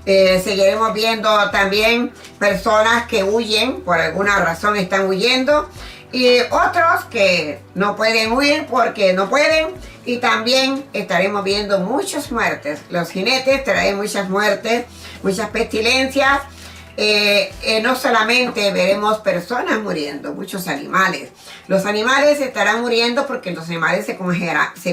Seguiremos viendo también personas que huyen, por alguna razón están huyendo, y otros que no pueden huir porque no pueden. Y también estaremos viendo muchas muertes. Los jinetes traen muchas muertes, muchas pestilencias. No solamente veremos personas muriendo, muchos animales. Los animales estarán muriendo porque los animales se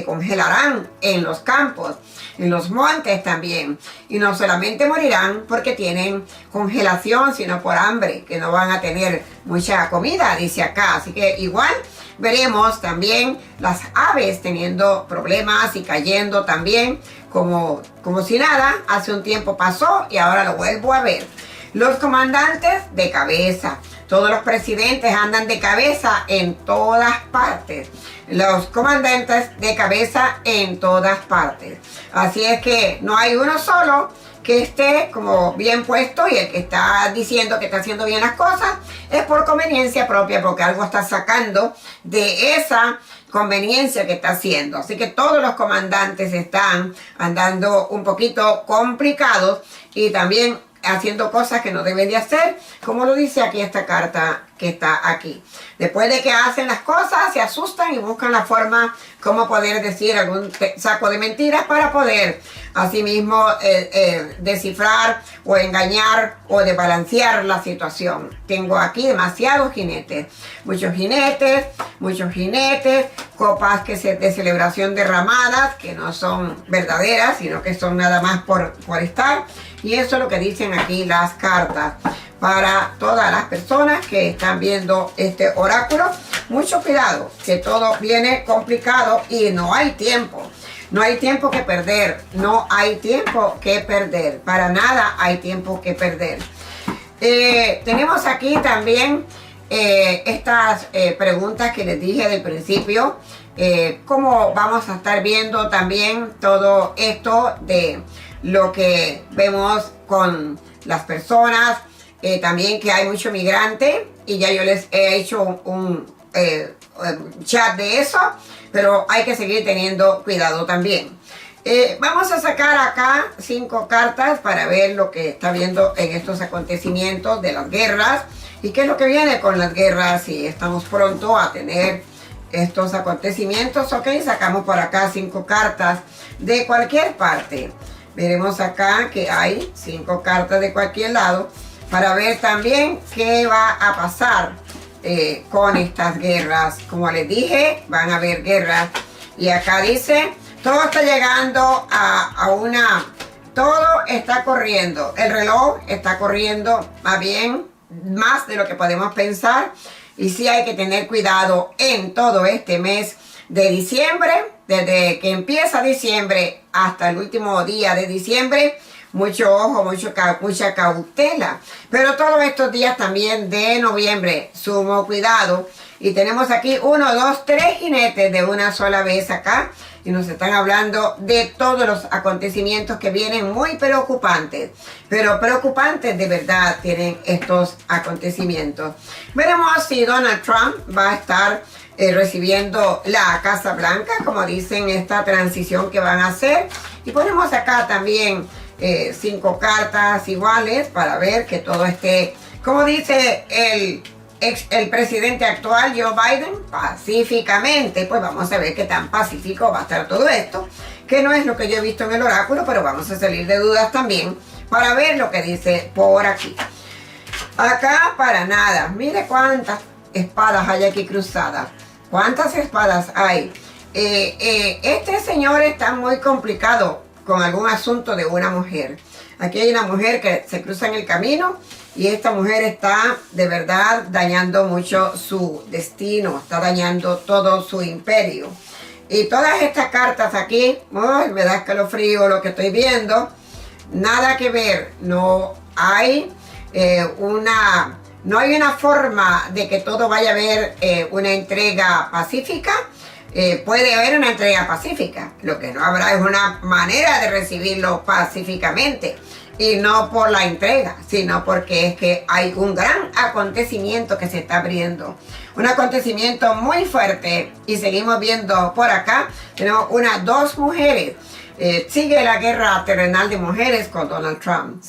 congelarán en los campos, en los montes también. Y no solamente morirán porque tienen congelación, sino por hambre, que no van a tener mucha comida, dice acá. Así que igual veremos también las aves teniendo problemas y cayendo también como si nada. Hace un tiempo pasó y ahora lo vuelvo a ver. Los comandantes de cabeza. Todos los presidentes andan de cabeza en todas partes. Los comandantes de cabeza en todas partes. Así es que no hay uno solo que esté como bien puesto, y el que está diciendo que está haciendo bien las cosas es por conveniencia propia, porque algo está sacando de esa conveniencia que está haciendo. Así que todos los comandantes están andando un poquito complicados y también haciendo cosas que no deben de hacer, como lo dice aquí esta carta que está aquí. Después de que hacen las cosas, se asustan y buscan la forma como poder decir algún saco de mentiras para poder asimismo descifrar o engañar o desbalancear la situación. Tengo aquí demasiados jinetes, muchos jinetes, copas de celebración derramadas que no son verdaderas, sino que son nada más por estar. Y eso es lo que dicen aquí las cartas. Para todas las personas que están viendo este oráculo, mucho cuidado, que todo viene complicado y no hay tiempo. No hay tiempo que perder, no hay tiempo que perder, para nada hay tiempo que perder. Tenemos aquí también estas preguntas que les dije del principio, cómo vamos a estar viendo también todo esto de lo que vemos con las personas, también que hay mucho migrante y ya yo les he hecho un chat de eso, pero hay que seguir teniendo cuidado también. Vamos a sacar acá 5 cartas para ver lo que está viendo en estos acontecimientos de las guerras y qué es lo que viene con las guerras y estamos pronto a tener estos acontecimientos. Ok, sacamos por acá 5 cartas de cualquier parte. Veremos acá que hay 5 cartas de cualquier lado para ver también qué va a pasar con estas guerras. Como les dije, van a haber guerras. Y acá dice, todo está llegando todo está corriendo. El reloj está corriendo más de lo que podemos pensar. Y sí hay que tener cuidado en todo este mes de diciembre, desde que empieza diciembre hasta el último día de diciembre. Mucho ojo, mucha cautela. Pero todos estos días también de noviembre, sumo cuidado. Y tenemos aquí 1, 2, 3 jinetes de una sola vez acá. Y nos están hablando de todos los acontecimientos que vienen muy preocupantes. Pero preocupantes de verdad tienen estos acontecimientos. Veremos si Donald Trump va a estar recibiendo la Casa Blanca, como dicen, esta transición que van a hacer. Y ponemos acá también 5 cartas iguales para ver que todo esté, como dice el presidente actual Joe Biden, pacíficamente. Pues vamos a ver qué tan pacífico va a estar todo esto, que no es lo que yo he visto en el oráculo, pero vamos a salir de dudas también para ver lo que dice por aquí. Acá para nada, mire cuántas espadas hay aquí cruzadas, cuántas espadas hay. Este señor está muy complicado con algún asunto de una mujer. Aquí hay una mujer que se cruza en el camino y esta mujer está de verdad dañando mucho su destino, está dañando todo su imperio. Y todas estas cartas aquí, me da escalofrío lo que estoy viendo. Nada que ver, no hay una forma de que todo vaya a haber una entrega pacífica. Puede haber una entrega pacífica, lo que no habrá es una manera de recibirlo pacíficamente y no por la entrega, sino porque es que hay un gran acontecimiento que se está abriendo, un acontecimiento muy fuerte. Y seguimos viendo por acá, tenemos 2 mujeres. Sigue la guerra terrenal de mujeres con Donald Trump,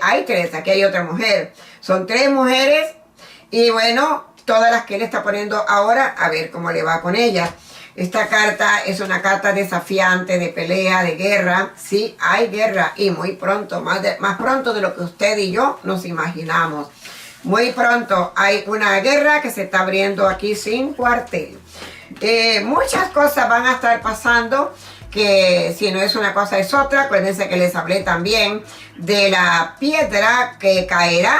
hay 3, aquí hay otra mujer, son 3 mujeres y bueno, todas las que él está poniendo ahora, a ver cómo le va con ellas. Esta carta es una carta desafiante, de pelea, de guerra. Sí, hay guerra y muy pronto, más pronto de lo que usted y yo nos imaginamos. Muy pronto hay una guerra que se está abriendo aquí sin cuartel. Muchas cosas van a estar pasando, que si no es una cosa es otra. Acuérdense que les hablé también de la piedra que caerá.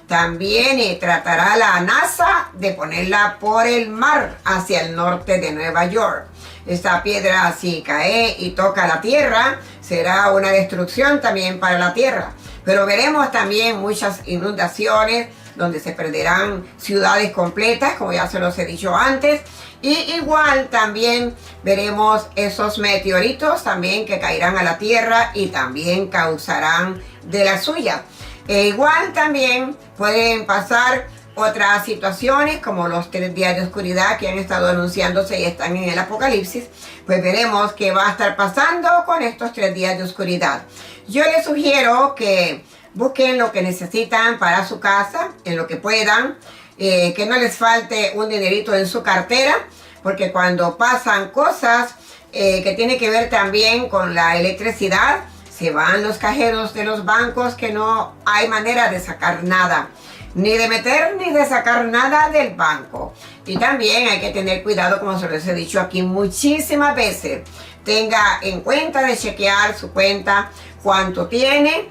También tratará la NASA de ponerla por el mar hacia el norte de Nueva York. Esta piedra, si cae y toca la tierra, será una destrucción también para la tierra. Pero veremos también muchas inundaciones donde se perderán ciudades completas, como ya se los he dicho antes. Y igual también veremos esos meteoritos también que caerán a la tierra y también causarán de las suyas. Igual también pueden pasar otras situaciones como los 3 días de oscuridad que han estado anunciándose y están en el Apocalipsis. Pues veremos qué va a estar pasando con estos 3 días de oscuridad. Yo les sugiero que busquen lo que necesitan para su casa, en lo que puedan. que no les falte un dinerito en su cartera, porque cuando pasan cosas que tienen que ver también con la electricidad, se van los cajeros de los bancos que no hay manera de sacar nada, ni de meter ni de sacar nada del banco. Y también hay que tener cuidado, como se les he dicho aquí muchísimas veces. Tenga en cuenta de chequear su cuenta, cuánto tiene.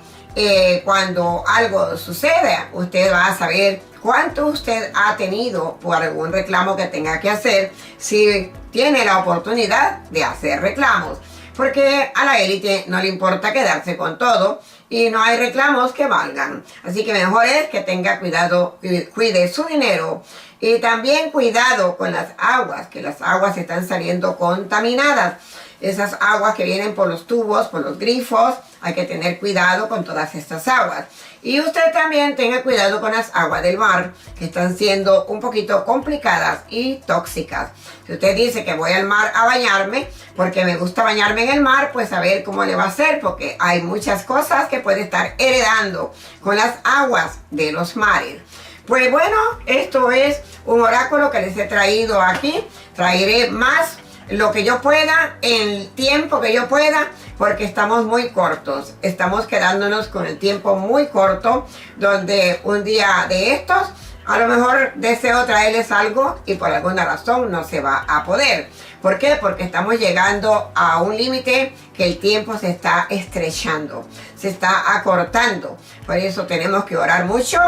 Cuando algo sucede, usted va a saber cuánto usted ha tenido por algún reclamo que tenga que hacer, si tiene la oportunidad de hacer reclamos. Porque a la élite no le importa quedarse con todo y no hay reclamos que valgan. Así que mejor es que tenga cuidado, cuide su dinero. Y también cuidado con las aguas, que las aguas están saliendo contaminadas. Esas aguas que vienen por los tubos, por los grifos, hay que tener cuidado con todas estas aguas. Y usted también tenga cuidado con las aguas del mar, que están siendo un poquito complicadas y tóxicas. Si usted dice que voy al mar a bañarme, porque me gusta bañarme en el mar, pues a ver cómo le va a hacer, porque hay muchas cosas que puede estar heredando con las aguas de los mares. Pues bueno, esto es un oráculo que les he traído aquí. Traeré más lo que yo pueda, en el tiempo que yo pueda, porque estamos muy cortos. Estamos quedándonos con el tiempo muy corto, donde un día de estos, a lo mejor deseo traerles algo y por alguna razón no se va a poder. ¿Por qué? Porque estamos llegando a un límite que el tiempo se está estrechando, se está acortando. Por eso tenemos que orar mucho,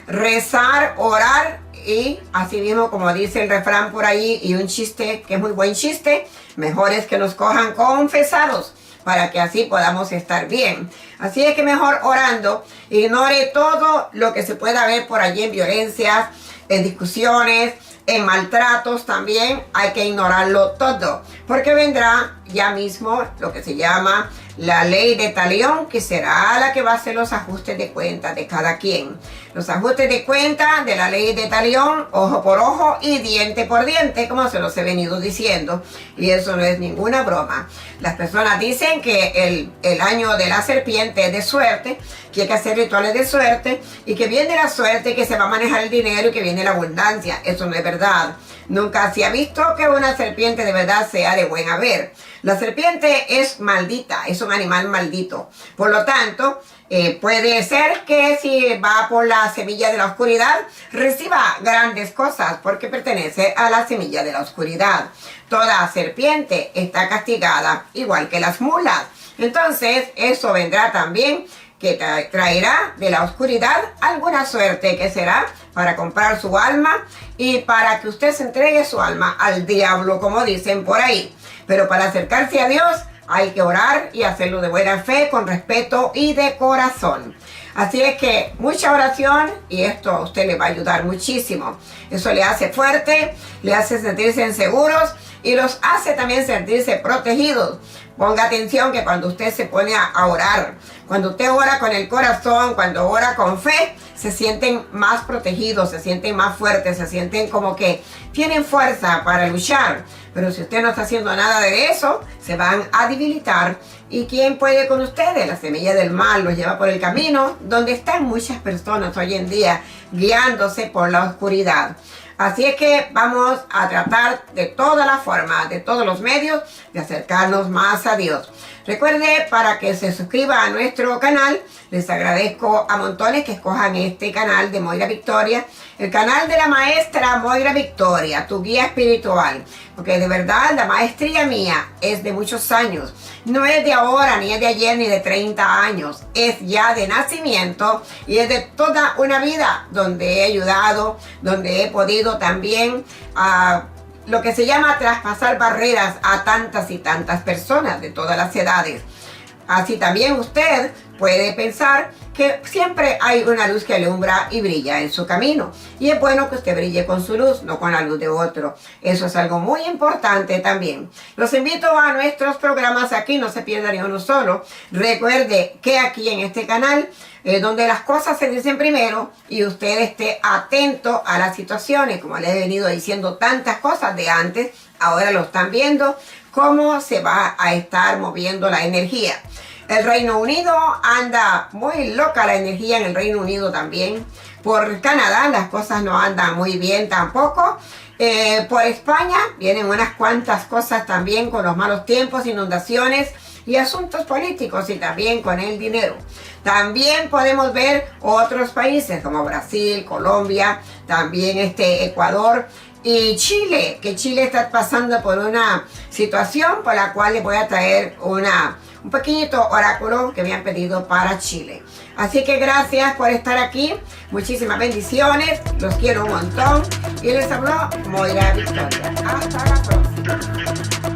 rezar, orar. Y así mismo, como dice el refrán por ahí, y un chiste que es muy buen chiste, mejor es que nos cojan confesados, para que así podamos estar bien. Así es que mejor orando, ignore todo lo que se pueda ver por allí en violencias, en discusiones, en maltratos también. Hay que ignorarlo todo, porque vendrá ya mismo lo que se llama la ley de talión, que será la que va a hacer los ajustes de cuenta de cada quien. Los ajustes de cuenta de la ley de talión, ojo por ojo y diente por diente, como se los he venido diciendo. Y eso no es ninguna broma. Las personas dicen que el año de la serpiente es de suerte, que hay que hacer rituales de suerte, y que viene la suerte, que se va a manejar el dinero y que viene la abundancia. Eso no es verdad. Nunca se ha visto que una serpiente de verdad sea de buen haber. La serpiente es maldita, es un animal maldito. Por lo tanto, puede ser que si va por la semilla de la oscuridad, reciba grandes cosas, porque pertenece a la semilla de la oscuridad. Toda serpiente está castigada, igual que las mulas. Entonces, eso vendrá también, que traerá de la oscuridad alguna suerte, que será para comprar su alma y para que usted se entregue su alma al diablo, como dicen por ahí. Pero para acercarse a Dios hay que orar y hacerlo de buena fe, con respeto y de corazón. Así es que mucha oración, y esto a usted le va a ayudar muchísimo. Eso le hace fuerte, le hace sentirse seguros y los hace también sentirse protegidos. Ponga atención que cuando usted se pone a orar, cuando usted ora con el corazón, cuando ora con fe, se sienten más protegidos, se sienten más fuertes, se sienten como que tienen fuerza para luchar. Pero si usted no está haciendo nada de eso, se van a debilitar. ¿Y quién puede con ustedes? La semilla del mal los lleva por el camino donde están muchas personas hoy en día guiándose por la oscuridad. Así es que vamos a tratar de todas las formas, de todos los medios, de acercarnos más a Dios. Recuerde, para que se suscriba a nuestro canal, les agradezco a montones que escojan este canal de Moira Victoria, el canal de la maestra Moira Victoria, tu guía espiritual. Porque de verdad la maestría mía es de muchos años. No es de ahora, ni es de ayer, ni de 30 años. Es ya de nacimiento y es de toda una vida donde he ayudado, donde he podido también lo que se llama traspasar barreras a tantas y tantas personas de todas las edades. Así también usted puede pensar que siempre hay una luz que alumbra y brilla en su camino. Y es bueno que usted brille con su luz, no con la luz de otro. Eso es algo muy importante también. Los invito a nuestros programas aquí, no se pierda ni uno solo. Recuerde que aquí en este canal, donde las cosas se dicen primero y usted esté atento a las situaciones, como les he venido diciendo tantas cosas de antes, ahora lo están viendo, cómo se va a estar moviendo la energía. El Reino Unido anda muy loca, la energía en el Reino Unido también, Por Canadá las cosas no andan muy bien tampoco. Por España vienen unas cuantas cosas también con los malos tiempos, inundaciones y asuntos políticos y también con el dinero. También podemos ver otros países como Brasil, Colombia, también Ecuador y Chile, que Chile está pasando por una situación por la cual les voy a traer un pequeñito oráculo que me han pedido para Chile. Así que gracias por estar aquí, muchísimas bendiciones, los quiero un montón y les habló Moira Victoria. Hasta la próxima.